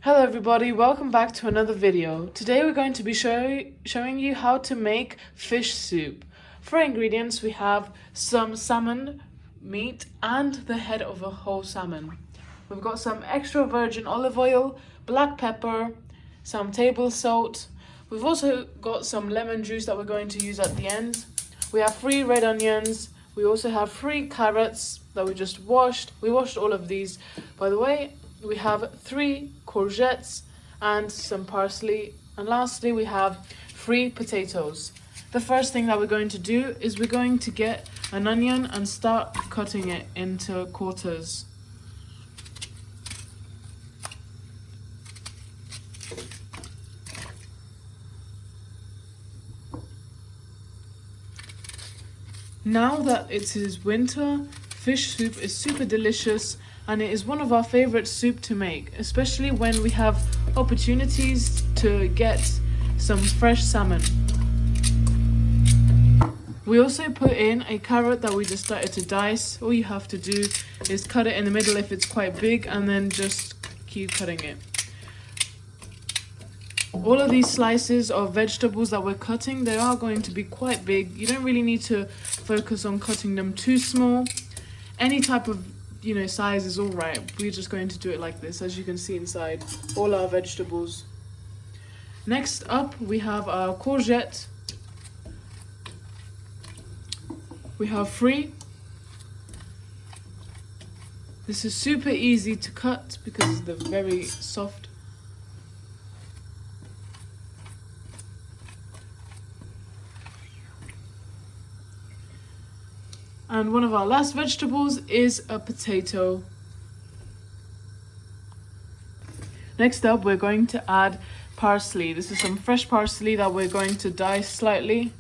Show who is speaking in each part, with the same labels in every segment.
Speaker 1: Hello everybody, welcome back to another video. Today we're going to be showing you how to make fish soup. For ingredients we have some salmon meat and the head of a whole salmon. We've got some extra virgin olive oil, black pepper, some table salt. We've also got some lemon juice that we're going to use at the end. We have 3 red onions. We also have 3 carrots that we just washed. We washed all of these, by the way. We have 3 courgettes and some parsley, and lastly we have 3 potatoes. The first thing that we're going to do is we're going to get an onion and start cutting it into quarters. Now that it is winter, fish soup is super delicious and it is one of our favorite soup to make, especially when we have opportunities to get some fresh salmon. We also put in a carrot that we just started to dice. All you have to do is cut it in the middle if it's quite big and then just keep cutting it. All of these slices of vegetables that we're cutting, they are going to be quite big. You don't really need to focus on cutting them too small. Any type of size is all right. We're just going to do it like this, as you can see inside all our vegetables. Next up we have our courgette. We have 3. This is super easy to cut because they're very soft. And one of our last vegetables is a potato. Next up, we're going to add parsley. This is some fresh parsley that we're going to dice slightly.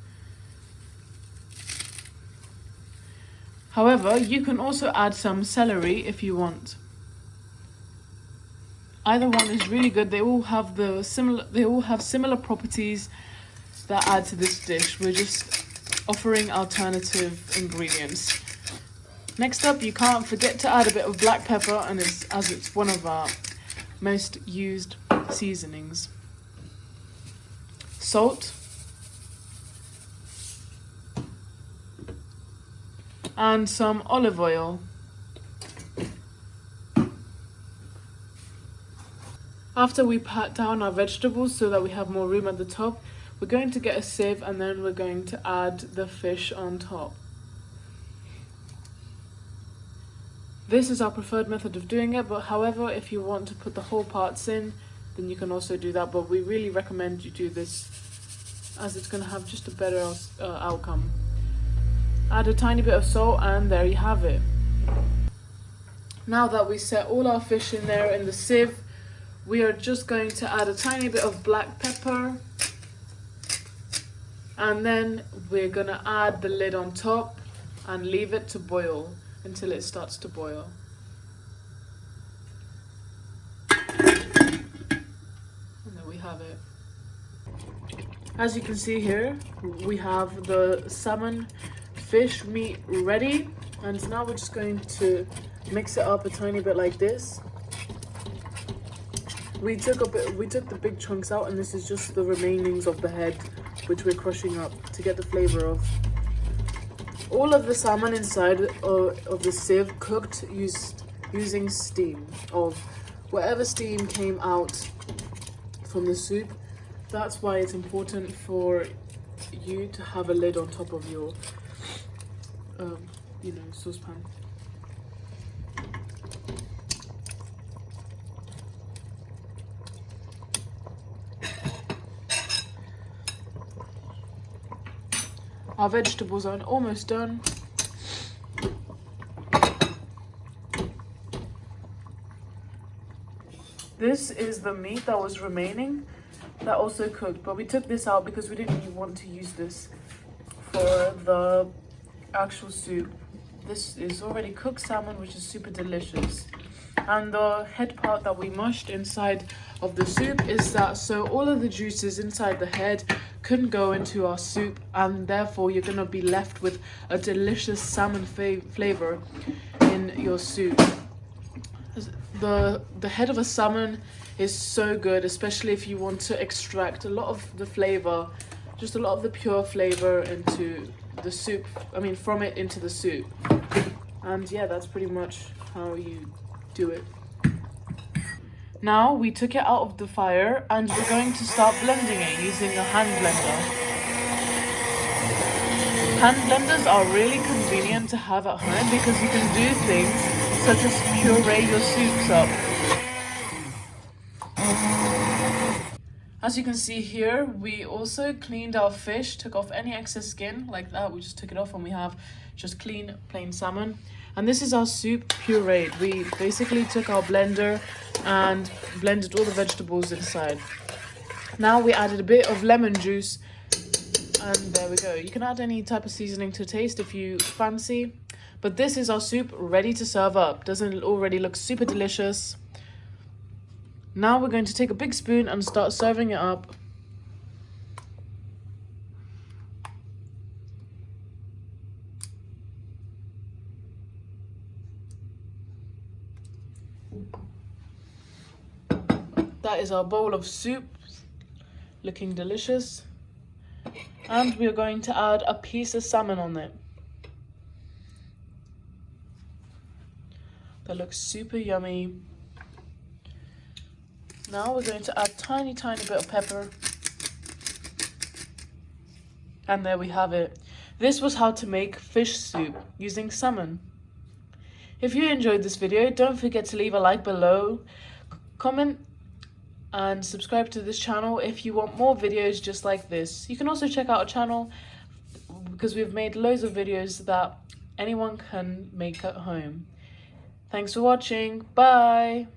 Speaker 1: However, you can also add some celery if you want. Either one is really good. They all have similar properties that add to this dish. We're just offering alternative ingredients. Next up, you can't forget to add a bit of black pepper, and it's one of our most used seasonings. Salt and some olive oil. After we pat down our vegetables so that we have more room at the top, we're going to get a sieve and then we're going to add the fish on top. This is our preferred method of doing it, but however, if you want to put the whole parts in, then you can also do that, but we really recommend you do this as it's going to have just a better outcome. Add a tiny bit of salt and there you have it. Now that we set all our fish in there in the sieve, we are just going to add a tiny bit of black pepper. And then we're gonna add the lid on top and leave it to boil until it starts to boil. And there we have it. As you can see here, we have the salmon fish meat ready, and now we're just going to mix it up a tiny bit like this. We took the big chunks out, and this is just the remainings of the head, which we're crushing up to get the flavor of. All of the salmon inside of the sieve cooked using steam, of whatever steam came out from the soup. That's why it's important for you to have a lid on top of your saucepan. Our vegetables are almost done. This is the meat that was remaining that also cooked, but we took this out because we didn't really want to use this for the actual soup. This is already cooked salmon, which is super delicious. And the head part that we mushed inside of the soup is that so all of the juices inside the head couldn't go into our soup, and therefore you're going to be left with a delicious salmon flavor in your soup. The head of a salmon is so good, especially if you want to extract a lot of the flavor, just a lot of the pure flavor into the soup, from it into the soup. And yeah, that's pretty much how you do it. Now we took it out of the fire and we're going to start blending it using a hand blender. Hand blenders are really convenient to have at home because you can do things such as puree your soups up. As you can see here, we also cleaned our fish, took off any excess skin like that. We just took it off and we have just clean, plain salmon. And this is our soup pureed. We basically took our blender and blended all the vegetables inside. Now we added a bit of lemon juice and there we go. You can add any type of seasoning to taste if you fancy. But this is our soup ready to serve up. Doesn't it already look super delicious? Now we're going to take a big spoon and start serving it up. That is our bowl of soup, looking delicious. And we're going to add a piece of salmon on it. That looks super yummy. Now we're going to add tiny bit of pepper. And there we have it. This was how to make fish soup using salmon. If you enjoyed this video, don't forget to leave a like below, comment and subscribe to this channel if you want more videos just like this. You can also check out our channel because we've made loads of videos that anyone can make at home. Thanks for watching. Bye!